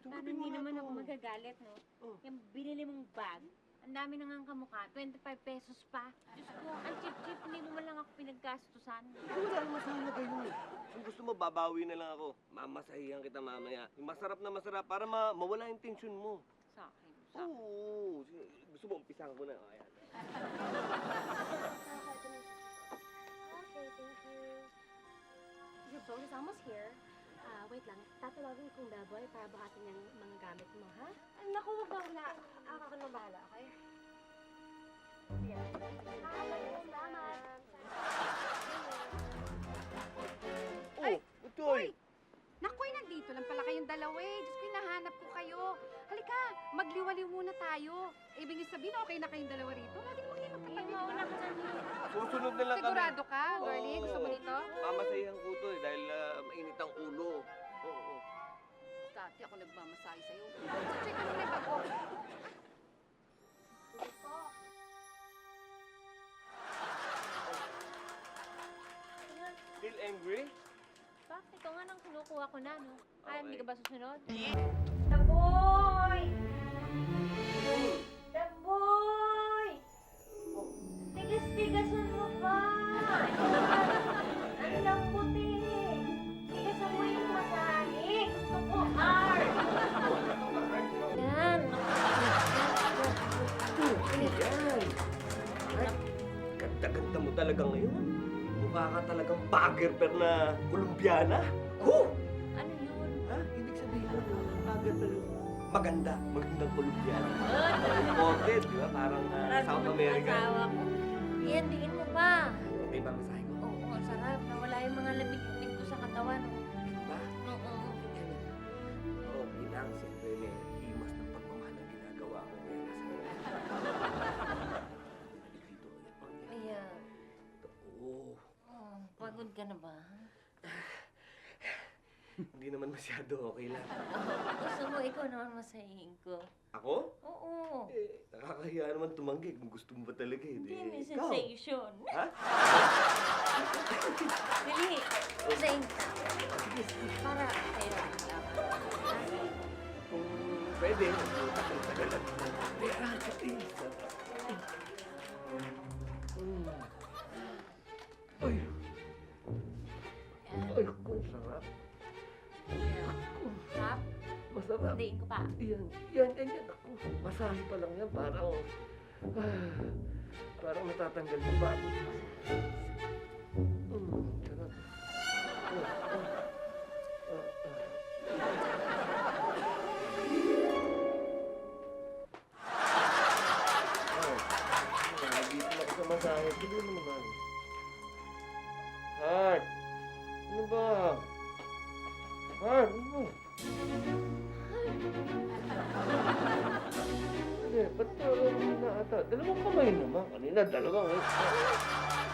Paano hindi naman ako magagalit, no? Yung binili mong bag, ang dami na ngang kamukha, 25 pesos pa. Diyos ko, ang cheap-cheap, hindi mo man lang ako pinaggastusan. Wala naman sa halaga yun. Kung gusto mo, babawi na lang ako. Mamasahihan kita mamaya. Yung masarap na masarap para mawala yung tension mo. Sa akin, sa akin. Oo. Gusto mo, umpisahan ko na. O, ayan. Okay, thank you. Your phone is almost here. Wait lang. Tatawagin ko yung bellboy para buhatin yung mga gamit mo, ha? Naku, wala. Ako na bahala, okay? Yan. Salamat. Oh, Utoy! Nakoy, nandito lang pala kayong dalawa eh. Diyos ko, hinahanap ko kayo. Halika, magliwaliw muna tayo. Ibig sabihin, okay na kayong dalawa rito. Lagi naman kayo magkatabi. Mauna ka na niyo. Susunod na lang kami. Sigurado ka, girlie? Oo. Gusto mo nito? Mamasahihan ko to eh, dahil mainit ang ulo. Oo. Dati ako nagmamasahe sa'yo. Check mo na yung bag ko. Still angry? Bakit? Ikaw nga nang kinukuha ko na, no? Ay, hindi Okay. ka ba susunod? Taboy! Taboy! Tigas-tigasan mo pa! Ang lambuti! Tigasan mo yung masahe! Gusto ko hard! Yan! Yan. Ay, ganda-ganda mo talaga ngayon. Mukha ka talagang bagger per na Colombiana. Oh! Ano yun? Ha? Ibig sabihin mo, bagger per maganda. Magandang Colombiana. Imported, di ba? Parang South America. Asawa ko. Iyandiin mo pa! May mamasahe ko. Oo, ang sarap. Nawala yung mga lamig-lamig ko sa katawan. Ba? Oo. Okay lang, siyempre may imas ng pagmamahal ang ginagawa ko ngayon sa'yo. Dito ulit pang yan. Ayan. Oo. Oh, pagod ka na ba? Hindi naman masyado, okay lang. Gusto mo ikaw naman masahin ko? Ako? Oo. Nakakahiya naman tumanggi kung gusto mo ba talaga eh. Hindi, may Ikaw. sensation. Ha? Dali, masahin ka. Para sa'yo. Kung pwede, tagal-tagal lang. Pera, isa. Ay! Ay, kung sarap. Sarap? Masarap. Hindi ko pa. Yan. Ako, masahe pa lang yan. Parang natatanggal yung bago. Sarap. Dito na ako sa masahe. Tuloy mo naman. Heart! Ano ba? Heart, ano ba? Hindi, ba't na ata? Dalawang kamay naman. Kanina, dalawang eh.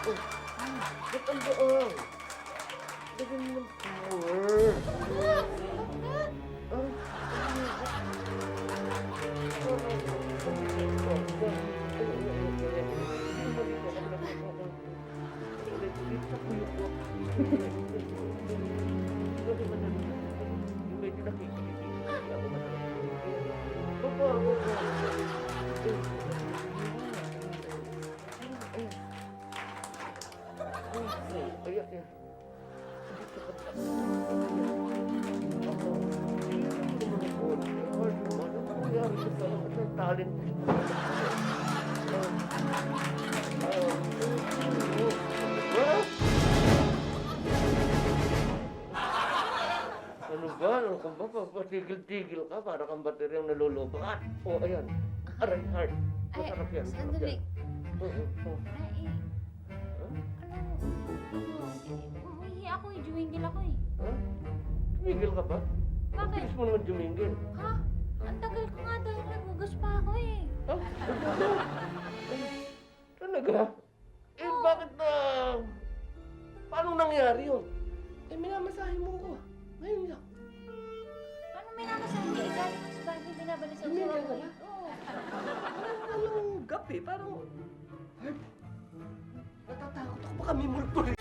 Oh, ba't ang baang? Lagyan mo ng power. Talent. Ano ba? Ano ka ba? Papatigil-tigil ka para kang bateryang nalulubat. Oh, ayan. Aray, hard. Masarap yan. Masarap Sandali. yan. Oo. Ay, umihi ako eh. Jumingil ako eh. Ha? Tumigil ka ba? Bakit? Bilis mo naman jumingil. Ha? Ang tagal ko nga dahil nagugas pa ako eh. Ha? Ano? Ay, talaga? Eh, bakit na... Paano nangyari yun? Eh, minamasahe mo ko. Ngayon lang. Paano may namasahin ka? Galing ako sa bahay, binabalik sa Jumingil usawa ka ko ba? eh. Oo. Walang gap eh. Parang... Natatakot ako baka may multo eh.